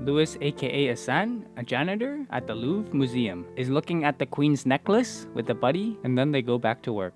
Louis aka Assane, a janitor at the Louvre Museum, is looking at the Queen's necklace with a buddy, and then they go back to work.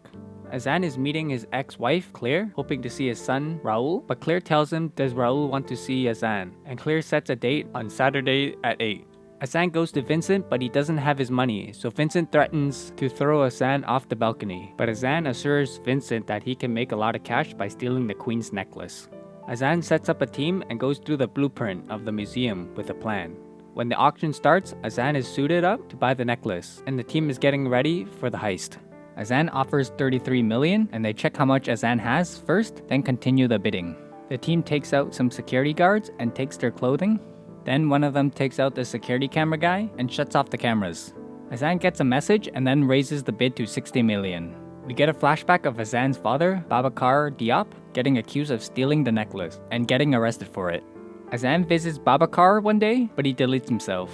Assane is meeting his ex-wife, Claire, hoping to see his son, Raoul, but Claire tells him does Raoul want to see Assane, and Claire sets a date on Saturday at 8. Assane goes to Vincent, but he doesn't have his money, so Vincent threatens to throw Assane off the balcony, but Assane assures Vincent that he can make a lot of cash by stealing the Queen's necklace. Assane sets up a team and goes through the blueprint of the museum with a plan. When the auction starts, Assane is suited up to buy the necklace, and the team is getting ready for the heist. Assane offers 33 million, and they check how much Assane has first, then continue the bidding. The team takes out some security guards and takes their clothing. Then one of them takes out the security camera guy and shuts off the cameras. Assane gets a message and then raises the bid to 60 million. We get a flashback of Assane's father, Babacar Diop, getting accused of stealing the necklace and getting arrested for it. Assane visits Babacar one day, but he deletes himself.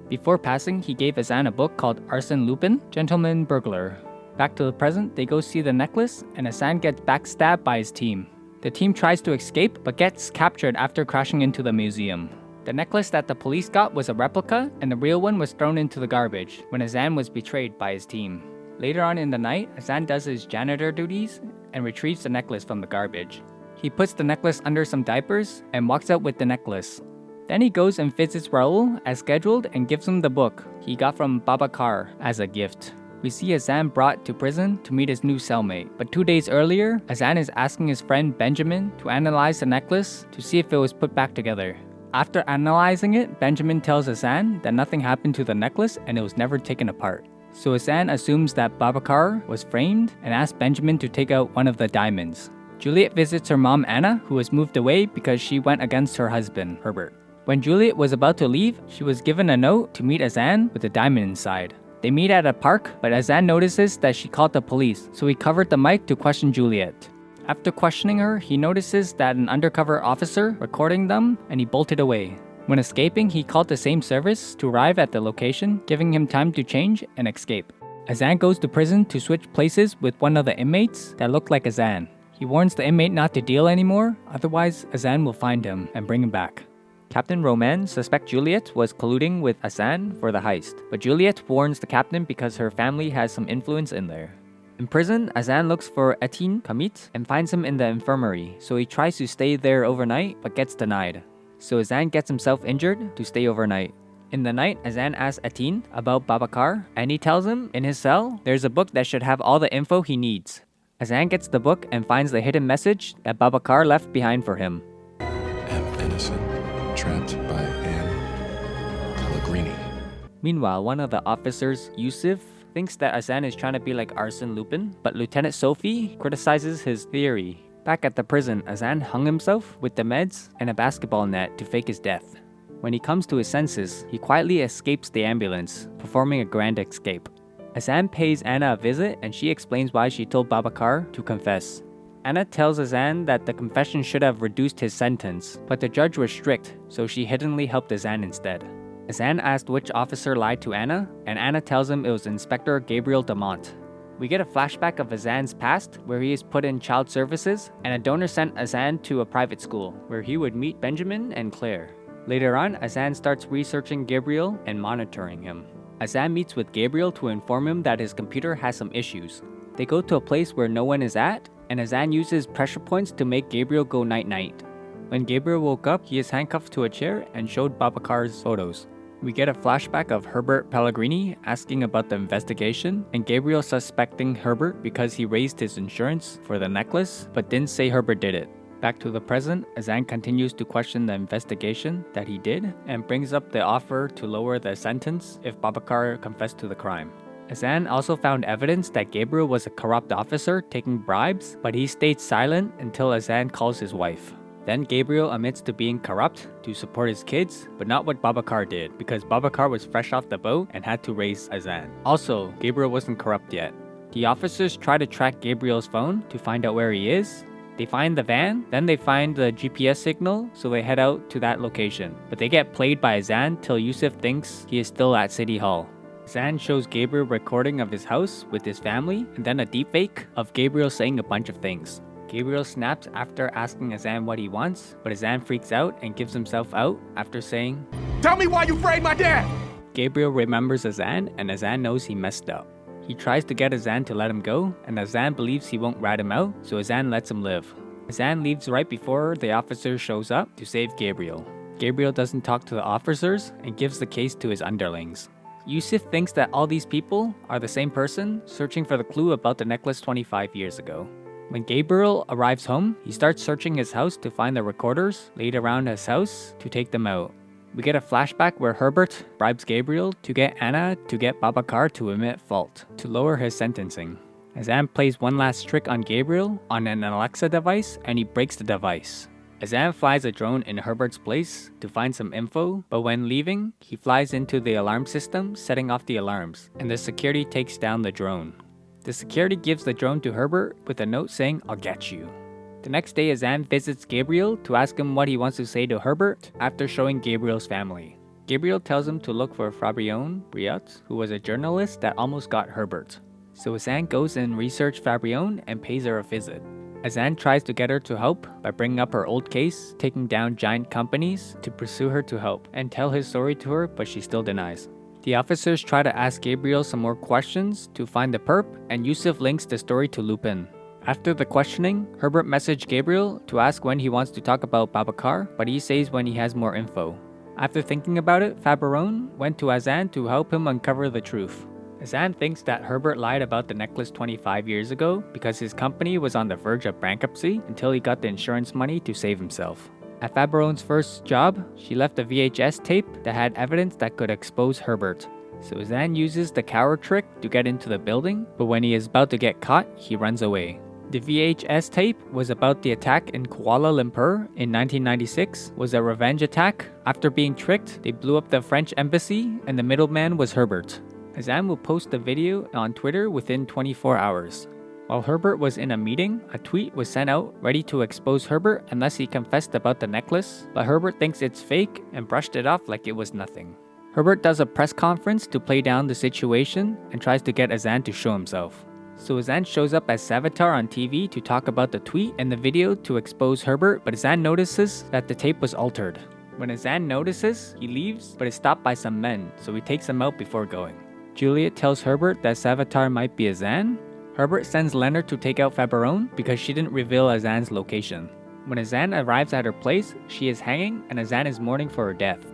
Before passing, he gave Assane a book called Arsène Lupin, Gentleman Burglar. Back to the present, they go see the necklace, and Assane gets backstabbed by his team. The team tries to escape, but gets captured after crashing into the museum. The necklace that the police got was a replica, and the real one was thrown into the garbage when Assane was betrayed by his team. Later on in the night, Assane does his janitor duties and retrieves the necklace from the garbage. He puts the necklace under some diapers and walks out with the necklace. Then he goes and visits Raoul as scheduled and gives him the book he got from Babacar as a gift. We see Assane brought to prison to meet his new cellmate, but 2 days earlier, Assane is asking his friend Benjamin to analyze the necklace to see if it was put back together. After analyzing it, Benjamin tells Assane that nothing happened to the necklace and it was never taken apart. So Assane assumes that Babacar was framed and asks Benjamin to take out one of the diamonds. Juliet visits her mom Anna, who has moved away because she went against her husband, Herbert. When Juliet was about to leave, she was given a note to meet Assane with a diamond inside. They meet at a park, but Assane notices that she called the police, so he covered the mic to question Juliet. After questioning her, he notices that an undercover officer recording them, and he bolted away. When escaping, he called the same service to arrive at the location, giving him time to change and escape. Assane goes to prison to switch places with one of the inmates that looked like Assane. He warns the inmate not to deal anymore, otherwise Assane will find him and bring him back. Captain Roman suspects Juliet was colluding with Assane for the heist, but Juliet warns the captain because her family has some influence in there. In prison, Assane looks for Etienne Kamit and finds him in the infirmary, so he tries to stay there overnight but gets denied. So Assane gets himself injured to stay overnight. In the night, Assane asks Etienne about Babacar, and he tells him in his cell there's a book that should have all the info he needs. Assane gets the book and finds the hidden message that Babacar left behind for him. Am innocent, trapped by Anne Pellegrini. Meanwhile, one of the officers, Yusuf, thinks that Assane is trying to be like Arsène Lupin, but Lieutenant Sophie criticizes his theory. Back at the prison, Assane hung himself with the meds and a basketball net to fake his death. When he comes to his senses, he quietly escapes the ambulance, performing a grand escape. Assane pays Anna a visit and she explains why she told Babacar to confess. Anna tells Assane that the confession should have reduced his sentence, but the judge was strict, so she hiddenly helped Assane instead. Assane asked which officer lied to Anna, and Anna tells him it was Inspector Gabriel Damont. We get a flashback of Assane's past, where he is put in child services, and a donor sent Assane to a private school, where he would meet Benjamin and Claire. Later on, Assane starts researching Gabriel and monitoring him. Assane meets with Gabriel to inform him that his computer has some issues. They go to a place where no one is at, and Assane uses pressure points to make Gabriel go night-night. When Gabriel woke up, he is handcuffed to a chair and showed Babacar's photos. We get a flashback of Hurbert Pellegrini asking about the investigation, and Gabriel suspecting Herbert because he raised his insurance for the necklace, but didn't say Herbert did it. Back to the present, Assane continues to question the investigation that he did, and brings up the offer to lower the sentence if Babacar confessed to the crime. Assane also found evidence that Gabriel was a corrupt officer taking bribes, but he stayed silent until Assane calls his wife. Then Gabriel admits to being corrupt to support his kids, but not what Babacar did, because Babacar was fresh off the boat and had to raise Assane. Also, Gabriel wasn't corrupt yet. The officers try to track Gabriel's phone to find out where he is. They find the van, then they find the GPS signal, so they head out to that location. But they get played by Assane till Yusuf thinks he is still at City Hall. Assane shows Gabriel recording of his house with his family, and then a deepfake of Gabriel saying a bunch of things. Gabriel snaps after asking Assane what he wants, but Assane freaks out and gives himself out after saying, "Tell me why you framed my dad!" Gabriel remembers Assane, and Assane knows he messed up. He tries to get Assane to let him go, and Assane believes he won't rat him out, so Assane lets him live. Assane leaves right before the officer shows up to save Gabriel. Gabriel doesn't talk to the officers and gives the case to his underlings. Yusuf thinks that all these people are the same person, searching for the clue about the necklace 25 years ago. When Gabriel arrives home, he starts searching his house to find the recorders laid around his house to take them out. We get a flashback where Herbert bribes Gabriel to get Anna to get Babacar to admit fault, to lower his sentencing. Assane plays one last trick on Gabriel on an Alexa device, and he breaks the device. Assane flies a drone in Herbert's place to find some info, but when leaving, he flies into the alarm system, setting off the alarms, and the security takes down the drone. The security gives the drone to Herbert with a note saying, "I'll get you." The next day, Assane visits Gabriel to ask him what he wants to say to Herbert after showing Gabriel's family. Gabriel tells him to look for Fabrione Briot, who was a journalist that almost got Herbert. So Assane goes and researches Fabrione and pays her a visit. Assane tries to get her to help by bringing up her old case, taking down giant companies to pursue her to help, and tell his story to her, but she still denies. The officers try to ask Gabriel some more questions to find the perp, and Yusuf links the story to Lupin. After the questioning, Herbert messaged Gabriel to ask when he wants to talk about Babacar, but he says when he has more info. After thinking about it, Fabrione went to Assane to help him uncover the truth. Assane thinks that Herbert lied about the necklace 25 years ago because his company was on the verge of bankruptcy until he got the insurance money to save himself. At Fabrione's first job, she left a VHS tape that had evidence that could expose Herbert. So Assane uses the coward trick to get into the building, but when he is about to get caught, he runs away. The VHS tape was about the attack in Kuala Lumpur in 1996, was a revenge attack. After being tricked, they blew up the French embassy, and the middleman was Herbert. Assane will post the video on Twitter within 24 hours. While Herbert was in a meeting, a tweet was sent out ready to expose Herbert unless he confessed about the necklace, but Herbert thinks it's fake and brushed it off like it was nothing. Herbert does a press conference to play down the situation and tries to get Assane to show himself. So Assane shows up as Savitar on TV to talk about the tweet and the video to expose Herbert, but Assane notices that the tape was altered. When Assane notices, he leaves, but is stopped by some men, so he takes them out before going. Juliet tells Herbert that Savitar might be Assane. Herbert sends Leonard to take out Fabrione because she didn't reveal Assane's location. When Assane arrives at her place, she is hanging and Assane is mourning for her death.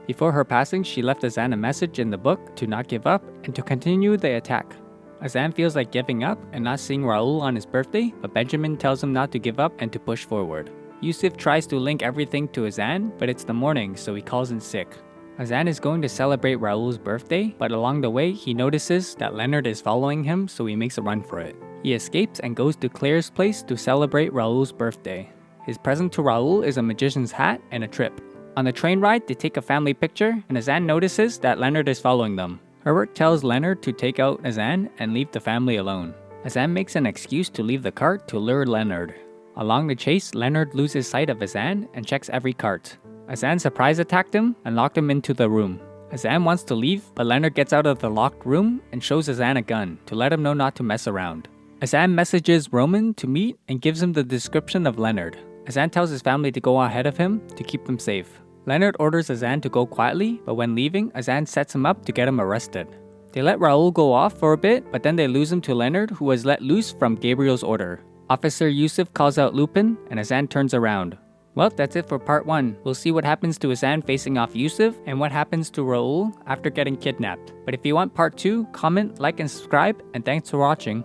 Before her passing, she left Assane a message in the book to not give up and to continue the attack. Assane feels like giving up and not seeing Raoul on his birthday, but Benjamin tells him not to give up and to push forward. Yusuf tries to link everything to Assane, but it's the morning, so he calls in sick. Assane is going to celebrate Raoul's birthday, but along the way, he notices that Leonard is following him, so he makes a run for it. He escapes and goes to Claire's place to celebrate Raoul's birthday. His present to Raoul is a magician's hat and a trip. On the train ride, they take a family picture, and Assane notices that Leonard is following them. Herbert tells Leonard to take out Assane and leave the family alone. Assane makes an excuse to leave the cart to lure Leonard. Along the chase, Leonard loses sight of Assane and checks every cart. Assane surprise attacked him and locked him into the room. Assane wants to leave, but Leonard gets out of the locked room and shows Assane a gun to let him know not to mess around. Assane messages Roman to meet and gives him the description of Leonard. Assane tells his family to go ahead of him to keep them safe. Leonard orders Assane to go quietly, but when leaving, Assane sets him up to get him arrested. They let Raoul go off for a bit, but then they lose him to Leonard, who was let loose from Gabriel's order. Officer Yusuf calls out Lupin, and Assane turns around. Well, that's it for part 1. We'll see what happens to Assane facing off Yusuf and what happens to Raoul after getting kidnapped. But if you want part 2, comment, like, and subscribe, and thanks for watching.